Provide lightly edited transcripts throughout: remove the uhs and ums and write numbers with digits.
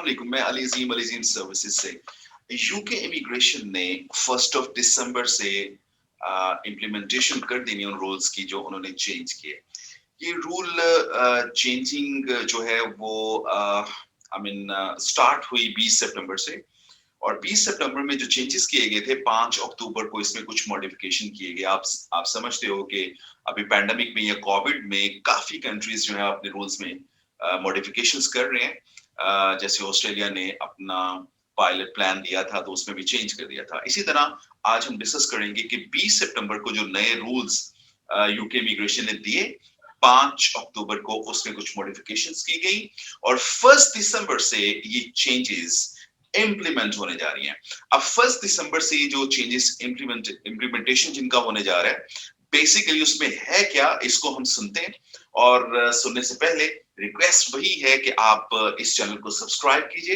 वालेकुम, मैं अलीजीम सर्विसेज से। यूके इमिग्रेशन ने 1 दिसंबर से इम्प्लीमेंटेशन कर देनी उन रूल्स की जो उन्होंने चेंज किए। ये रूल चेंजिंग जो है वो स्टार्ट हुई 20 सितंबर से, और 20 सितंबर में जो चेंजेस किए गए थे 5 अक्टूबर को इसमें कुछ मॉडिफिकेशन किए गए। आप समझते हो कि अभी पैंडेमिक में या कोविड में काफी कंट्रीज जो है अपने रूल्स में मॉडिफिकेशंस कर रहे हैं। जैसे ऑस्ट्रेलिया ने अपना पायलट प्लान दिया था तो उसमें भी चेंज कर दिया था। इसी तरह आज हम डिस्कस करेंगे कि 20 सितंबर को जो नए रूल्स यूके इमिग्रेशन ने दिए, 5 अक्टूबर को उसमें कुछ मॉडिफिकेशंस की गई, और 1 दिसंबर से ये चेंजेस इम्प्लीमेंट होने जा रही हैं। अब 1 दिसंबर से जो चेंजेस इम्प्लीमेंटेशन जिनका होने जा रहा है, बेसिकली उसमें है क्या, इसको हम सुनते हैं। और सुनने से पहले रिक्वेस्ट वही है कि आप इस चैनल को सब्सक्राइब कीजिए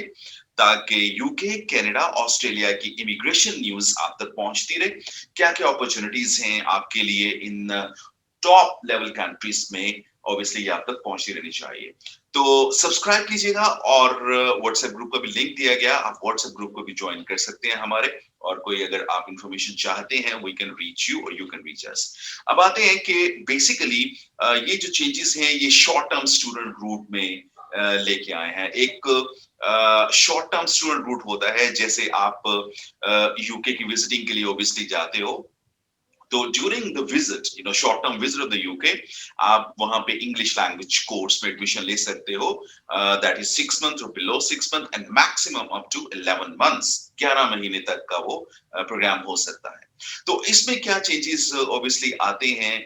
ताकि यूके, कनाडा, ऑस्ट्रेलिया की इमिग्रेशन न्यूज आप तक पहुंचती रहे। क्या क्या अपॉर्चुनिटीज हैं आपके लिए इन टॉप लेवल कंट्रीज में, ऑब्वियसली ये आप तक पहुंचती रहनी चाहिए। तो सब्सक्राइब कीजिएगा, और व्हाट्सएप ग्रुप का भी लिंक दिया गया, आप व्हाट्सएप ग्रुप को भी ज्वाइन कर सकते हैं हमारे। और कोई अगर आप इंफॉर्मेशन चाहते हैं, वी कैन रीच यू और यू कैन रीच अस। अब आते हैं कि बेसिकली ये जो चेंजेस हैं ये शॉर्ट टर्म स्टूडेंट रूट में लेके आए हैं। एक शॉर्ट टर्म स्टूडेंट रूट होता है, जैसे आप यूके की विजिटिंग के लिए ऑब्वियसली जाते हो, तो during the visit, short term visit of the UK, आप वहां पे इंग्लिश लैंग्वेज कोर्स में एडमिशन ले सकते हो। दैट इज 6 मंथ और below 6 month, and maximum up to 11 months, 11 महीने तक का वो प्रोग्राम हो सकता है। तो इसमें क्या चेंजेस ऑब्वियसली आते हैं,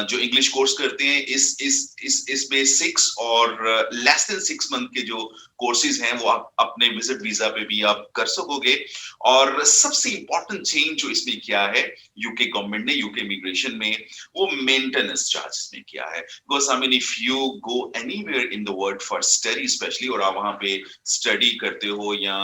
जो इंग्लिश कोर्स करते हैं इसमें 6 और लेस देन 6 मंथ के जो कोर्सेज हैं वो आप अपने विजिट वीजा पे भी आप कर सकोगे। और सबसे इंपॉर्टेंट चेंज जो इसमें किया है यूके गवर्नमेंट ने, यूके इमिग्रेशन में, वो मेंटेनेंस चार्जेस में किया है। Because I mean if you go anywhere in the world for study specially, और आप वहां पे स्टडी करते हो या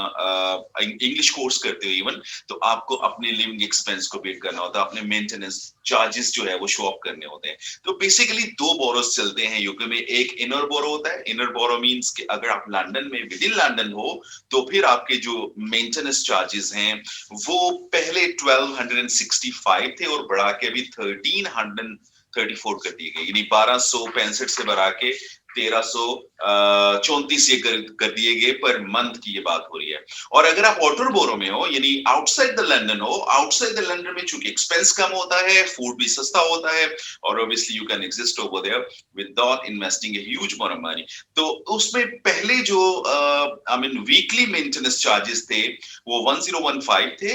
इंग्लिश कोर्स करते हो इवन, तो आपको अपने लिविंग एक्सपेंस को पेड करना होता है, अपने मेंटेनेंस चार्जेस जो है वो शो अप करने होते हैं। तो बेसिकली दो बोरोस चलते हैं यूके में। एक इनर बोरो होता है। इनर बोरो मींस कि अगर आप लंदन में, विद इन लंदन हो, तो फिर आपके जो मेंटेनेंस चार्जेस हैं वो पहले 1265 थे और बढ़ा के अभी 1334 कर दिए गए, यानी 1265 से बढ़ा के 1334 ये कर दिए गए पर मंथ की ये बात हो रही है। और अगर आप आउटर बोरो में हो, यानी आउटसाइड द लंदन हो, आउटसाइड द लंदन में चूंकि एक्सपेंस कम होता है, फूड भी सस्ता होता है, और obviously you can exist over there without investing a huge amount of money. तो उसमें पहले जो I mean weekly maintenance charges थे वो 1015 थे,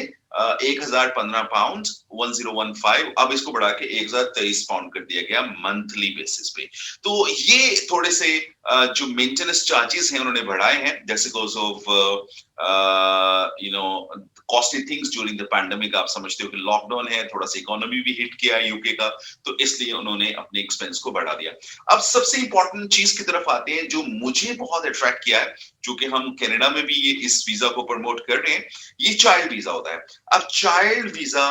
1015 पाउंड, 1015। अब इसको बढ़ा के 1023 पाउंड कर दिया गया मंथली बेसिस पे। तो ये थोड़े से जो मेंटेनेंस चार्जेस हैं उन्होंने बढ़ाए हैं, जैसे because of costly things during the pandemic. आप समझते हो कि लॉकडाउन है, थोड़ा सा इकोनॉमी भी हिट किया है यूके का, तो इसलिए उन्होंने अपने एक्सपेंस को बढ़ा दिया। अब सबसे इंपॉर्टेंट चीज की तरफ आते हैं जो मुझे बहुत अट्रैक्ट किया है, क्योंकि हम कनाडा में भी ये इस वीजा को प्रमोट कर रहे हैं। ये चाइल्ड वीजा होता है। अब child visa,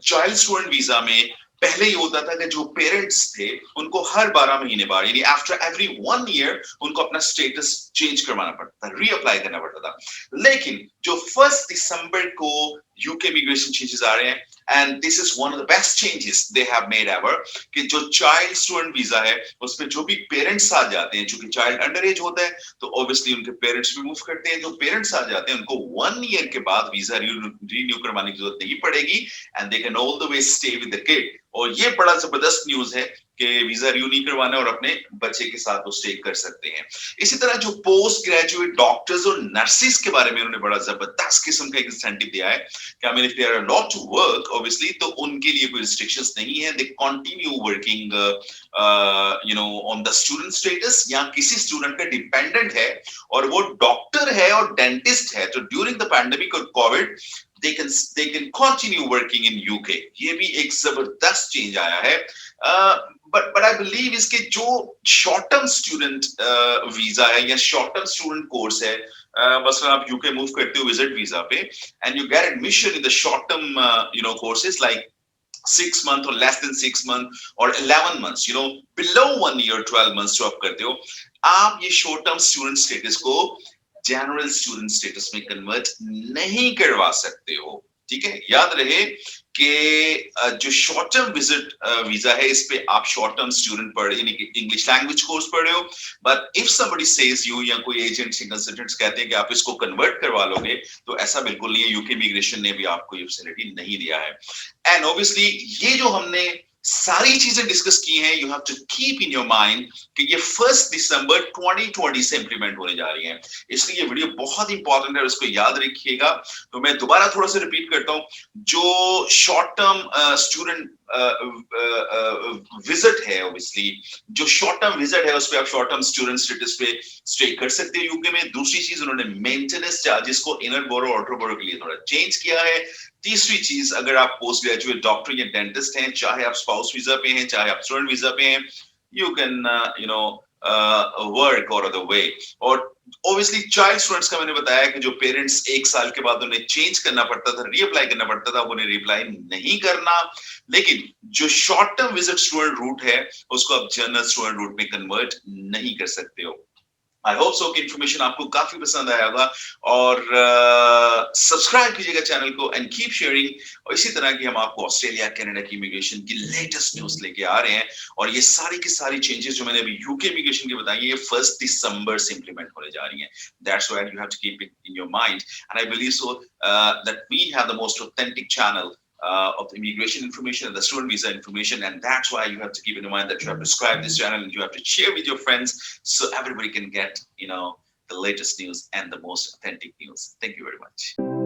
child student visa में पहले ये होता था कि जो पेरेंट्स थे उनको हर 12 महीने बाद, यानी आफ्टर एवरी 1 ईयर, उनको अपना स्टेटस चेंज करवाना पड़ता था, रीअप्लाई करना पड़ता था। लेकिन जो 1 दिसंबर को यूके इमिग्रेशन चेंजेस आ रहे हैं, and this is one of the best changes they have made ever, कि जो चाइल्ड स्टूडेंट वीजा है उसमें जो भी पेरेंट्स आ जाते हैं, चूंकि चाइल्ड अंडर एज होता है तो ऑब्वियसली उनके पेरेंट्स भी मूव करते हैं, जो पेरेंट्स आ जाते हैं उनको 1 ईयर के बाद वीजा रिन्यू करवाने की जरूरत नहीं पड़ेगी, and they can all the way stay with the kid. और ये बड़ा जबरदस्त न्यूज है कि वीजा रिन्यू नहीं करवाना और अपने बच्चे के साथ वो स्टे कर सकते हैं। इसी तरह जो पोस्ट ग्रेजुएट डॉक्टर्स और नर्सेस के बारे में उन्होंने बड़ा जबरदस्त किस्म का इंसेंटिव दिया है कि I mean if they are allowed to work obviously, तो उनके लिए कोई रिस्ट्रिक्शंस नहीं है, they continue working on the student status, या किसी स्टूडेंट का डिपेंडेंट है और वो डॉक्टर है और डेंटिस्ट है, तो ड्यूरिंग द पैंडेमिक और Covid they can continue working in UK। ये भी एक जबरदस्त चेंज आया है। but I believe इसके जो शॉर्ट टर्म स्टूडेंट वीजा है या शॉर्ट टर्म स्टूडेंट कोर्स है, बस आप यूके मूव करते हो विजिट वीजा पे, and you get admission in the short term courses like 6 month or less than 6 month or 11 months, below 1 year 12 months जो आप करते हो, आप ये शॉर्ट टर्म स्टूडेंट स्टेटस को जनरल स्टूडेंट स्टेटस में कन्वर्ट नहीं करवा सकते हो। ठीक है, याद रहे कि जो शॉर्ट टर्म विजिट वीजा है, इस पे आप शॉर्ट टर्म स्टूडेंट पढ़ यानी कि इंग्लिश लैंग्वेज कोर्स पढ़ रहे हो, but if somebody says you या कोई एजेंट्स या कंसल्टेंट्स कहते हैं कि आप इसको कन्वर्ट करवा लोगे, तो ऐसा बिल्कुल नहीं है। यूके इमिग्रेशन ने भी आपको ये फैसिलिटी नहीं दिया है। एंड ऑब्वियसली ये जो हमने सारी चीजें डिस्कस की हैं, you have to keep in your mind कि ये 1 दिसंबर 2020 से इंप्लीमेंट होने जा रही है, इसलिए ये वीडियो बहुत इंपॉर्टेंट है, इसको याद रखिएगा। तो मैं दोबारा थोड़ा सा रिपीट करता हूं, जो शॉर्ट टर्म स्टूडेंट विजिट है, ऑब्वियसली जो शॉर्ट टर्म विजिट है उस पे आप शॉर्ट टर्म स्टूडेंट स्टेटस पे स्टे कर सकते हो यूके में। दूसरी चीज, उन्होंने मेंटेनेंस चार्जेस को इनर बोरो आउटर बोरो के लिए थोड़ा चेंज किया है। तीसरी चीज, अगर आप पोस्ट ग्रेजुएट डॉक्टर या डेंटिस्ट हैं, चाहे आप स्पाउस वीजा पे हैं, चाहे आप स्टूडेंट वीजा पे हैं, you can work or other way। और obviously चाइल्ड स्टूडेंट्स का मैंने बताया कि जो पेरेंट्स 1 साल के बाद उन्हें चेंज करना पड़ता था, रीअप्लाई करना पड़ता था, उन्हें रिप्लाई नहीं करना। लेकिन जो short term visit student route है, उसको आप जनरल स्टूडेंट रूट में कन्वर्ट नहीं कर सकते हो। आई होप सो कि इंफॉर्मेशन आपको काफी पसंद आया होगा, और सब्सक्राइब कीजिएगा चैनल को एंड कीप शेयरिंग। और इसी तरह की हम आपको ऑस्ट्रेलिया कनाडा की इमिग्रेशन की लेटेस्ट न्यूज लेके आ रहे हैं, और ये सारी की सारी चेंजेस जो मैंने अभी यूके इमिग्रेशन की बताई है, ये 1 दिसंबर से इंप्लीमेंट होने जा रही हैं। That's why you have to keep it in your mind, and I believe so that we have the most authentic channel of the immigration information and the student visa information, and that's why you have to keep in mind that you have to subscribe this channel and you have to share with your friends so everybody can get the latest news and the most authentic news. Thank you very much.